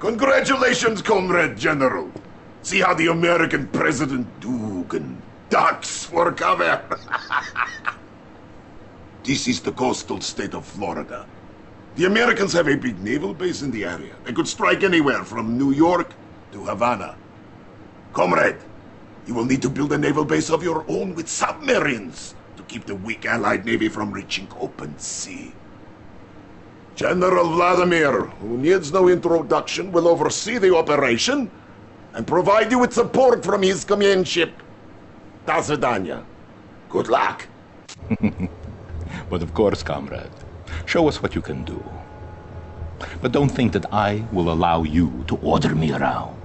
Congratulations, Comrade General. See how the American President Dugan ducks for cover. This is the coastal state of Florida. The Americans have a big naval base in the area. They could strike anywhere from New York to Havana. Comrade, you will need to build a naval base of your own with submarines to keep the weak Allied Navy from reaching open sea. General Vladimir, who needs no introduction, will oversee the operation and provide you with support from his command ship. До свидания. Good luck. But of course, comrade, show us what you can do. But don't think that I will allow you to order me around.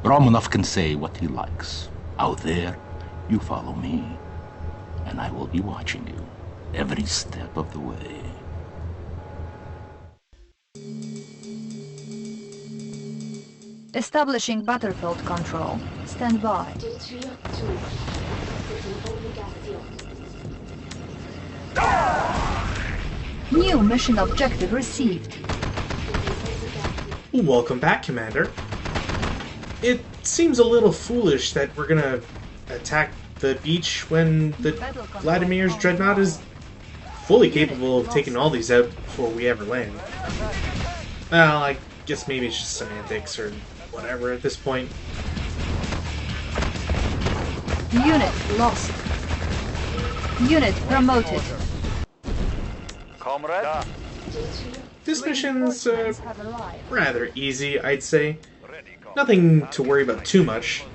Romanov can say what he likes. Out there, you follow me, and I will be watching you every step of the way. Establishing battlefield control. Stand by. New mission objective received. Welcome back, Commander. It seems a little foolish that we're gonna attack the beach when the Vladimir's dreadnought is fully capable of taking all these out before we ever land. Well, I guess maybe it's just semantics or whatever at this point. Unit lost. Unit promoted. Comrade? This mission's rather easy, I'd say. Nothing to worry about too much.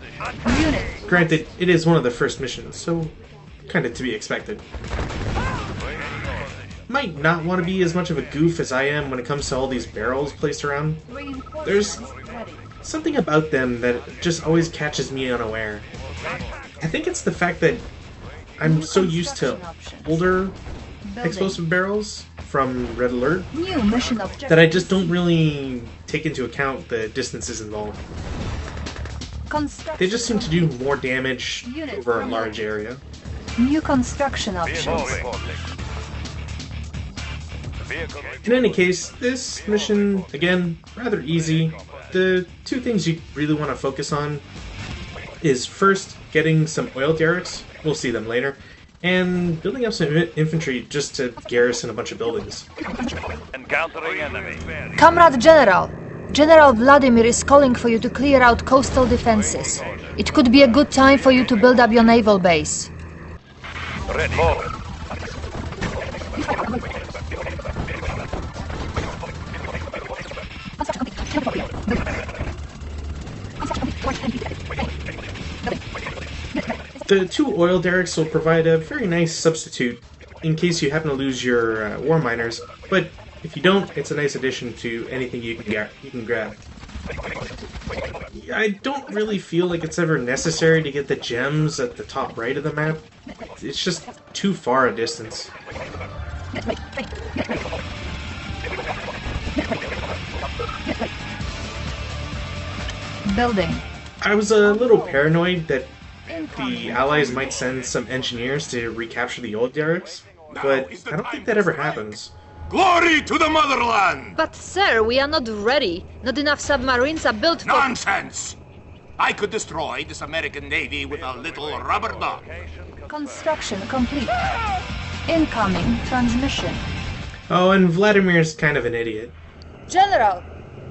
Unit. Granted, it is one of the first missions, so kinda to be expected. Might not want to be as much of a goof as I am when it comes to all these barrels placed around. There's something about them that just always catches me unaware. I think it's the fact that I'm so used to older explosive barrels from Red Alert New mission objective. that I just don't really take into account the distances involved. They just seem to do more damage over a large area. New construction options. In any case, this mission, again, rather easy. The two things you really want to focus on is first getting some oil derricks, we'll see them later, and building up some infantry just to garrison a bunch of buildings. Encountering enemy. Comrade General, General Vladimir is calling for you to clear out coastal defenses. It could be a good time for you to build up your naval base. Ready. Forward. The two oil derricks will provide a very nice substitute in case you happen to lose your war miners, but if you don't, it's a nice addition to anything you can grab. I don't really feel like it's ever necessary to get the gems at the top right of the map. It's just too far a distance. Building. I was a little paranoid that the Allies might send some engineers to recapture the old derricks, but I don't think that ever happens. Glory to the motherland! But sir, we are not ready. Not enough submarines are built for... Nonsense! I could destroy this American Navy with a little rubber dog. Construction complete. Incoming transmission. Oh, and Vladimir's kind of an idiot. General,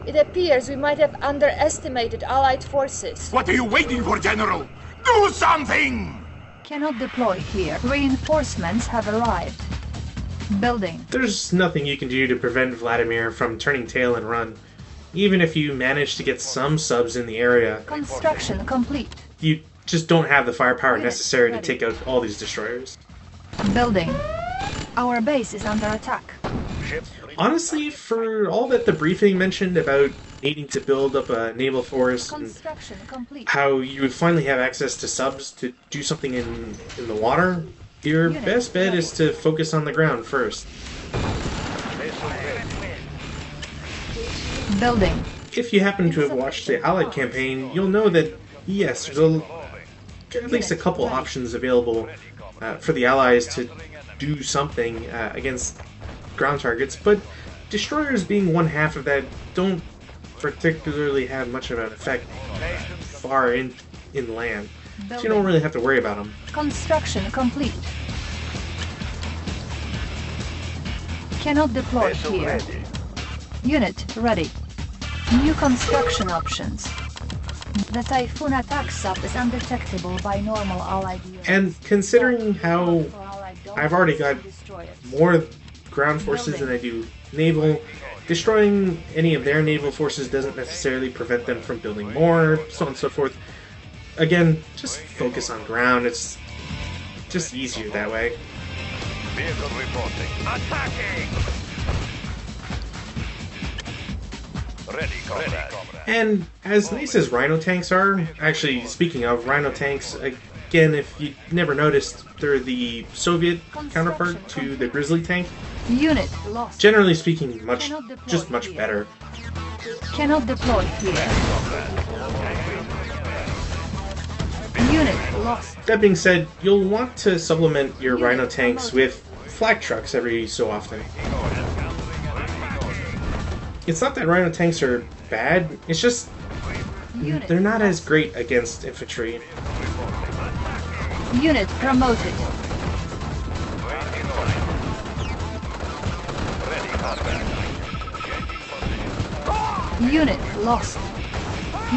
it appears we might have underestimated Allied forces. What are you waiting for, General? Do something! Cannot deploy here. Reinforcements have arrived. Building. There's nothing you can do to prevent Vladimir from turning tail and run. Even if you manage to get some subs in the area, Construction complete. you just don't have the firepower necessary to take out all these destroyers. Building. Our base is under attack. Honestly, for all that the briefing mentioned about needing to build up a naval force and Construction complete. how you would finally have access to subs to do something in the water, your best bet is to focus on the ground first. Building. If you happen to have watched the Allied campaign, you'll know that, yes, there's at least a couple options available for the Allies to do something against ground targets, but destroyers being one half of that don't particularly have much of an effect far inland, so you don't really have to worry about them. Construction complete. Cannot deploy here. Unit ready. New construction options. The Typhoon attack sub is undetectable by normal allied units. And considering how I've already got more ground forces than I do naval, destroying any of their naval forces doesn't necessarily prevent them from building more, so on and so forth. Again, just focus on ground. It's just easier that way. Vehicle reporting. Attacking! Ready, comrade. And as nice as Rhino tanks are, actually, speaking of Rhino tanks, again, if you never noticed, they're the Soviet counterpart to the Grizzly tank. Unit lost. Generally speaking, just much better. Cannot deploy here. Unit lost. That being said, you'll want to supplement your Rhino tanks with flak trucks every so often. It's not that Rhino tanks are bad, it's just they're not as great against infantry. Unit promoted. Unit lost.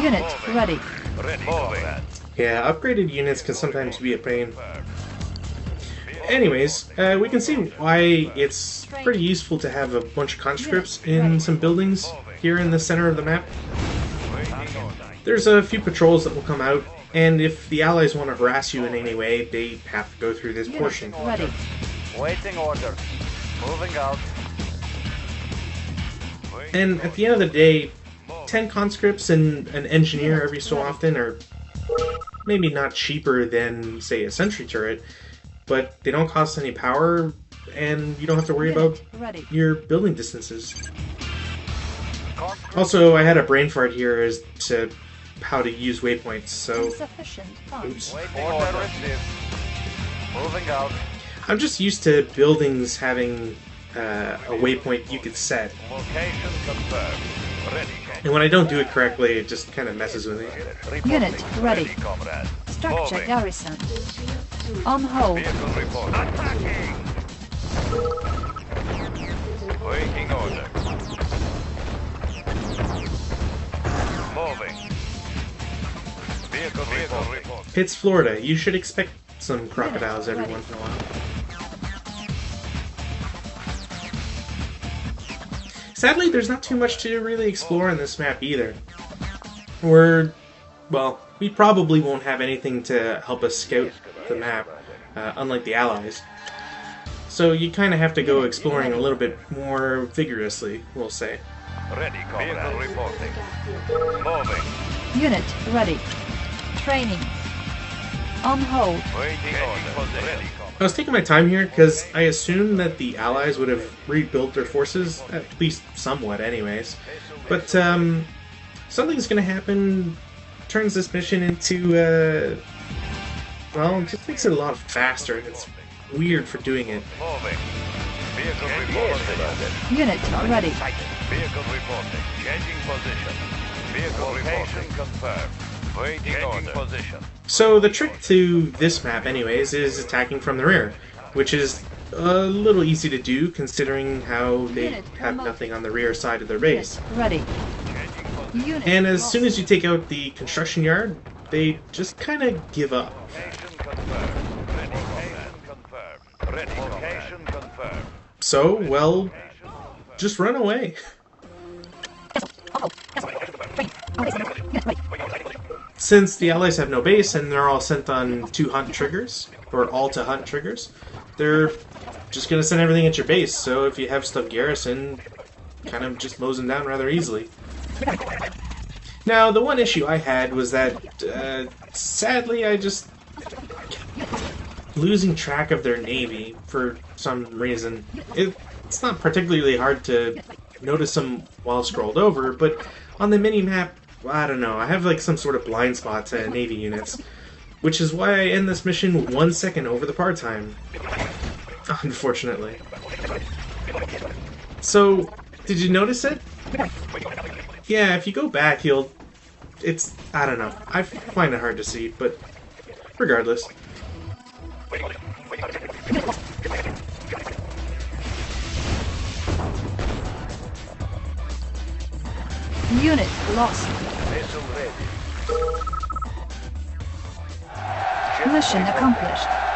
Unit ready. Yeah, upgraded units can sometimes be a pain. Anyways, we can see why it's pretty useful to have a bunch of conscripts in some buildings here in the center of the map. There's a few patrols that will come out, and if the allies want to harass you in any way, they have to go through this portion. Ready. Waiting orders. Moving out. And at the end of the day, 10 conscripts and an engineer every so often are maybe not cheaper than, say, a sentry turret, but they don't cost any power, and you don't have to worry about your building distances. Also, I had a brain fart here as to how to use waypoints, so... Insufficient funds. Order received. Moving out. I'm just used to buildings having a waypoint you could set, Location confirmed. Ready, and when I don't do it correctly, it just kind of messes with me. Unit ready. comrade. Structure Moving. garrison. On hold. Vehicle report. Attacking! Waiting order. Moving. Vehicle report. It's Florida. You should expect some crocodiles every once in a while. Sadly, there's not too much to really explore in this map either. We probably won't have anything to help us scout the map, unlike the Allies. So you kind of have to go exploring a little bit more vigorously, we'll say. Ready, comrade. Vehicle reporting. Moving. Unit ready. Training. On hold. Waiting order. Ready, I was taking my time here because I assumed that the Allies would have rebuilt their forces, at least somewhat anyways. But something's going to happen, turns this mission into, well, it just makes it a lot faster. It's weird for doing it. Moving. Vehicle reporting. Unit ready. Vehicle reporting. Changing position. Vehicle location confirmed. Waiting order. Position. So the trick to this map anyways is attacking from the rear, which is a little easy to do considering how they have nothing on the rear side of their base. Ready. Unit And as lost. soon as you take out the construction yard, they just kind of give up. Location confirmed. Ready, comrade. Confirmed. Ready, location confirmed. So, well, just run away. Since the Allies have no base and they're all sent on 2 hunt triggers, or all to hunt triggers, they're just going to send everything at your base, so if you have stuff garrison, kind of just mows them down rather easily. Now, the one issue I had was that, sadly, I just kept losing track of their navy for some reason. It's not particularly hard to notice them while scrolled over, but on the mini-map, I don't know, I have like some sort of blind spot to Navy units, which is why I end this mission 1 second over the par time. Unfortunately. So, did you notice it? Yeah, if you go back, you'll... It's... I don't know. I find it hard to see, but... Regardless. Unit lost. Vessel ready. Mission accomplished.